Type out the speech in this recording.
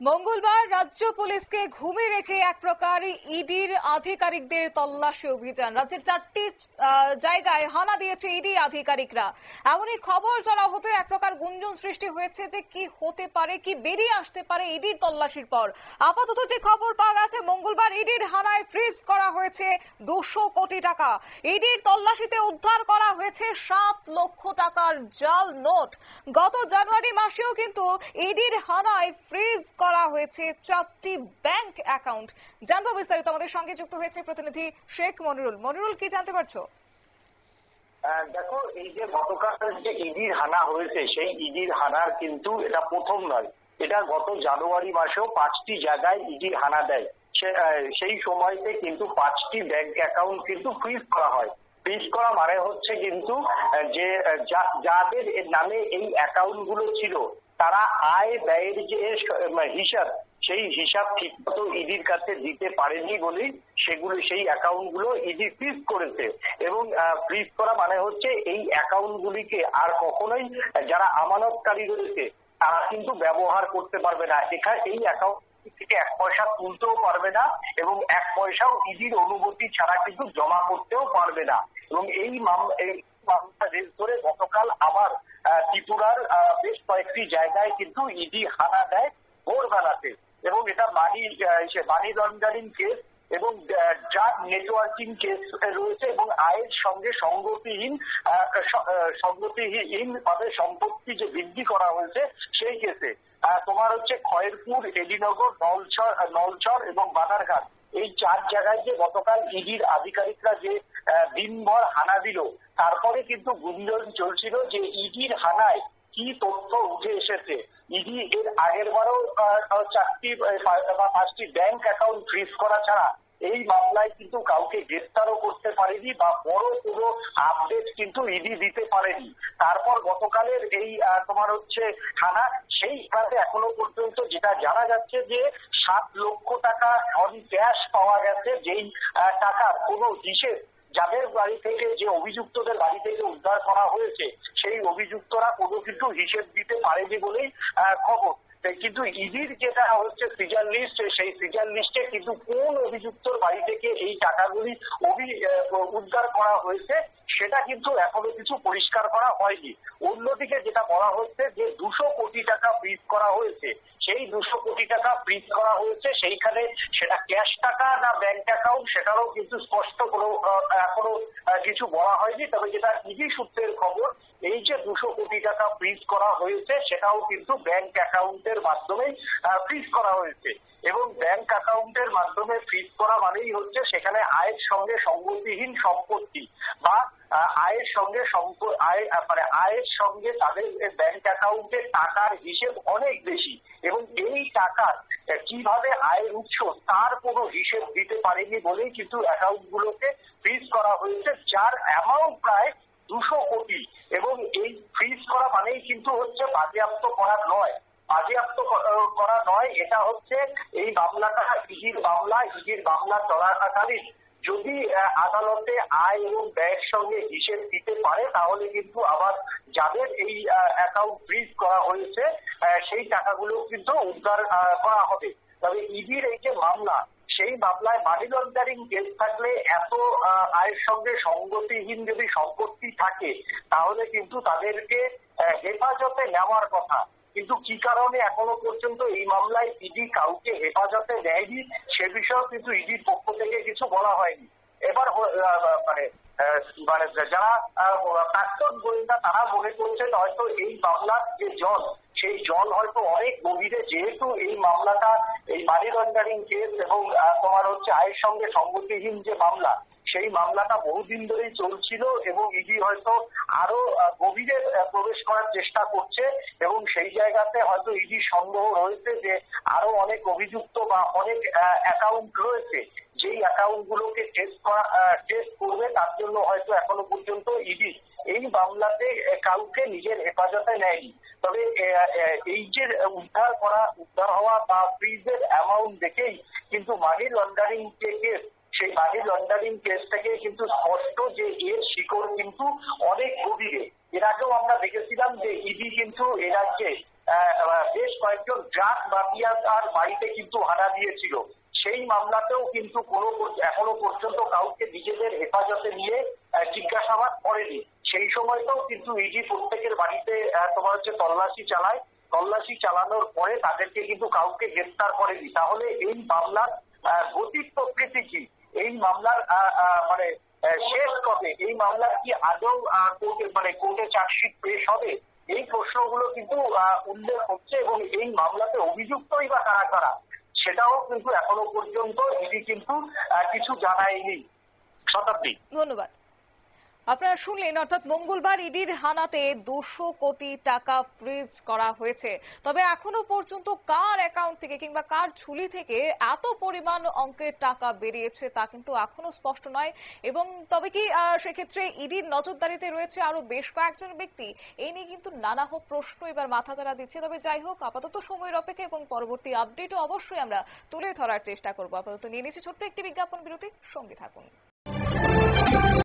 মঙ্গলবার রাজ্য পুলিশকে ঘুমে রেখে এক প্রকার ইডির আধিকারিকদের তল্লাশি অভিযান। রাজ্যের 4টি জায়গায় হানা দিয়েছে ইডি আধিকারিকরা। এমনই খবর যারা হতে এক প্রকার গুঞ্জন সৃষ্টি হয়েছে যে কি হতে পারে, কি বেরিয়ে আসতে পারে ইডির তল্লাশির পর। আপাতত যে খবর পাওয়া গেছে, মঙ্গলবার ইডির হানায় ফ্রিজ করা হয়েছে 200 কোটি টাকা। ইডির তল্লাশিতে উদ্ধার করা হয়েছে 7 লক্ষ টাকার জাল নোট। গত জানুয়ারি মাসেও কিন্তু ইডির হানায় ফ্রিজ করা হয়েছে 4টি ব্যাংক অ্যাকাউন্ট। জানবো বিস্তারিত, আমাদের সঙ্গে যুক্ত হয়েছে প্রতিনিধি শেখ মনিরুল। মনিরুল, কি জানতে পারছো? দেখো, এই যে গতকাল যে ইডির হানা হয়েছে, সেই ইডির হানার কিন্তু এটা প্রথম নয়। এটা গত জানুয়ারি মাসেও 5টি জায়গায় ইডির হানা দেয়। সেই সময়তে কিন্তু 5টি ব্যাংক অ্যাকাউন্ট কিন্তু ফ্রিজ করা হয়। ফ্রিজ করা মানে হচ্ছে কিন্তু যে যাদের নামে এই অ্যাকাউন্ট গুলো ছিল, তারা আয় ব্যয়ের যে হিসাব, সেই হিসাব ঠিক মতো ইডির কাছে দিতে পারেনি বলেই সেই অ্যাকাউন্ট গুলো ইডি ফ্রিজ করেছে। এবং ফ্রিজ করা মানে হচ্ছে এই অ্যাকাউন্ট গুলিকে আর কখনোই যারা আমানতকারী রয়েছে তারা কিন্তু ব্যবহার করতে পারবে না। এই অ্যাকাউন্ট থেকে 1 পয়সা তুলতেও পারবে না এবং 1 পয়সাও ইডির অনুমতি ছাড়া কিন্তু জমা করতেও পারবে না। এবং এই মামলা রেজ ধরে গতকাল আবার ত্রিপুরার বেশ কয়েকটি জায়গায় কিন্তু ইডি হানা দেয় ভোরবেলাতে। এবং এটা মানি লন্ডারিং কেস এবং ড্রাগ নেটওয়ার্কিং কেস রয়েছে এবং আয়ের সঙ্গে সঙ্গতিহীন ভাবে সম্পত্তি যে বৃদ্ধি করা হয়েছে সেই কেসে। তোমার হচ্ছে খয়েরপুর, এডিনগর, নলছর এবং বানারঘাট, এই 4 জায়গায় যে গতকাল ইডির আধিকারিকরা যে দিনভর হানা দিল, তারপরে কিন্তু গুঞ্জন চলছিল যে ইডির হানায় কি তথ্য উঠে এসেছে। ইডি এর আগের বারও 4টি বা 5টি ব্যাংক অ্যাকাউন্ট ফ্রিজ করা ছাড়া এই মামলায় কিন্তু কাউকে গ্রেফতারও করতে পারেনি বা বড় কোনো আপডেট কিন্তু ইডি দিতে পারেনি। তারপর গতকালের এই তোমার হচ্ছে থানা, সেই খাতে এখনো পর্যন্ত যেটা জানা যাচ্ছে যে 7 লক্ষ টাকা অন ক্যাশ পাওয়া গেছে, যেই টাকার কোনো হিসেব যাদের বাড়ি থেকে, যে অভিযুক্তদের বাড়ি থেকে উদ্ধার করা হয়েছে, সেই অভিযুক্তরা কোনো কিছু হিসেব দিতে পারেনি বলেই খবর। কিন্তু ইডির যেটা হচ্ছে সিজার লিস্ট, সেই সিজার লিস্টে কিন্তু কোন অভিযুক্তর বাড়ি থেকে এই টাকাগুলি উদ্ধার করা হয়েছে সেটা কিন্তু এখনো কিছু পরিষ্কার করা হয়নি। অন্যদিকে যেটা বলা হচ্ছে যে 200 কোটি টাকা ফ্রিজ করা হয়েছে, সেই 200 কোটি টাকা ফ্রিজ করা হয়েছে সেইখানে সেটা ক্যাশ টাকা না ব্যাংক অ্যাকাউন্ট সেটারও কিন্তু স্পষ্ট কোনো এখনো কিছু বলা হয়নি। তবে যেটা ইডি সূত্রের খবর, এই যে 200 কোটি টাকা ফ্রিজ করা হয়েছে সেটাও কিন্তু ব্যাংক অ্যাকাউন্টের মাধ্যমেই ফ্রিজ করা হয়েছে। এবং ব্যাংক অ্যাকাউন্টের মাধ্যমে ফ্রিজ করা মানেই হচ্ছে সেখানে আয়ের সঙ্গে সঙ্গতিহীন সম্পত্তি বা আয়ের সঙ্গে তাদের ব্যাংক অ্যাকাউন্টের টাকার হিসেব অনেক বেশি এবং এই টাকার কিভাবে আয়ের উৎস তার কোনো হিসেব দিতে পারেনি বলেই কিন্তু অ্যাকাউন্ট গুলোকে ফ্রিজ করা হয়েছে, যার অ্যামাউন্ট প্রায় 200 কোটি। এবং এই ফ্রিজ করা মানেই কিন্তু হচ্ছে বাজেয়াপ্ত করা নয়। এটা হচ্ছে এই মামলাটা ইডির মামলা চলাকালীন যদি আদালতে আয় এবং ব্যয়ের সঙ্গে হিসেব দিতে পারে, তাহলে কিন্তু আবার যাদের এই অ্যাকাউন্ট ফ্রিজ করা হয়েছে সেই টাকাগুলো কিন্তু উদ্ধার করা হবে। তবে ইডির এই যে মামলা, সেই মামলায় মানি লন্ডারিং কেস থাকলে এত আয়ের সঙ্গে সঙ্গতিহীন যদি সম্পত্তি থাকে, তাহলে কিন্তু তাদেরকে হেফাজতে নেওয়ার কথা। কিন্তু কি কারণে এখনো পর্যন্ত এই মামলায় ইডি কাউকে হেফাজতে নেয়নি সে বিষয়েও কিন্তু ইডির পক্ষ থেকে কিছু বলা হয়নি। এবার যারা প্রাক্তন গোয়েন্দা তারা মনে করছেন হয়তো এই মামলার যে জল, সেই জল হয়তো অনেক গভীরে, যেহেতু এই মামলাটা এই মানি লন্ডারিং কেস এবং তোমার হচ্ছে আয়ের সঙ্গে সঙ্গতিহীন যে মামলা, সেই মামলাটা বহুদিন ধরেই চলছিল এবং ইডি হয়তো আরো গভীরে প্রবেশ করার চেষ্টা করছে এবং সেই জায়গাতে হয়তো ইডি সন্দেহ রয়েছে যে আরো অনেক অভিযুক্ত বা অনেক অ্যাকাউন্ট রয়েছে, যেই অ্যাকাউন্ট গুলোকে টেস্ট করবে। তার জন্য হয়তো এখনো পর্যন্ত ইডি এই মামলাতে কাউকে নিজের হেফাজতে নেয়নি। তবে এই যে উদ্ধার হওয়া বা ফ্রিজের অ্যামাউন্ট দেখেই কিন্তু মানি লন্ডারিং যে কেস, সেই মানি লন্ডারিং কেস থেকে কিন্তু স্পষ্ট যে এর শিকড় কিন্তু অনেক গভীরে। এর আগেও আমরা দেখেছিলাম যে ইডি কিন্তু এ রাজ্যে বেশ কয়েকজন ড্রাগ ট্রাক মাফিয়া তার বাড়িতে কিন্তু হানা দিয়েছিল। সেই মামলাতেও কিন্তু এখনো পর্যন্ত কাউকে নিজেদের হেফাজতে নিয়ে জিজ্ঞাসাবাদ করেনি। সেই সময়তেও কিন্তু ইডি প্রত্যেকের বাড়িতে তোমার হচ্ছে তল্লাশি চালায়। তল্লাশি চালানোর পরে তাদেরকে কিন্তু কাউকে গ্রেফতার করেনি। তাহলে এই মামলার গতির প্রকৃতি কি? এই মামলার মানে শেষ কবে? এই মামলার কি আদৌ কোর্টে চার্জশিট পেশ হবে? এই প্রশ্নগুলো কিন্তু উল্লেখ হচ্ছে এবং এই মামলাতে অভিযুক্তই বা কারা কারা সেটাও কিন্তু এখনো পর্যন্ত ইডি কিন্তু কিছু জানায়নি। শতাব্দী, ধন্যবাদ। আপনারা শুনলেন, অর্থাৎ মঙ্গলবার ইডির হানাতে 200 কোটি টাকা ফ্রিজ করা হয়েছে। তবে এখনো পর্যন্ত কার অ্যাকাউন্ট থেকে কিংবা কার ঝুলি থেকে এত পরিমাণ অঙ্কের টাকা বেরিয়েছে তা কিন্তু এখনো স্পষ্ট নয়। এবং তবে কি সেক্ষেত্রে ইডির নজরদারিতে রয়েছে আরো বেশ কয়েকজন ব্যক্তি, এই নিয়ে কিন্তু নানা প্রশ্ন এবার মাথা তারা দিচ্ছে। তবে যাই হোক, আপাতত সময়ের অপেক্ষা এবং পরবর্তী আপডেটও অবশ্যই আমরা তুলে ধরার চেষ্টা করবো। আপাতত নিয়ে নিচ্ছি ছোট্ট একটি বিজ্ঞাপন বিরতি, সঙ্গে থাকুন।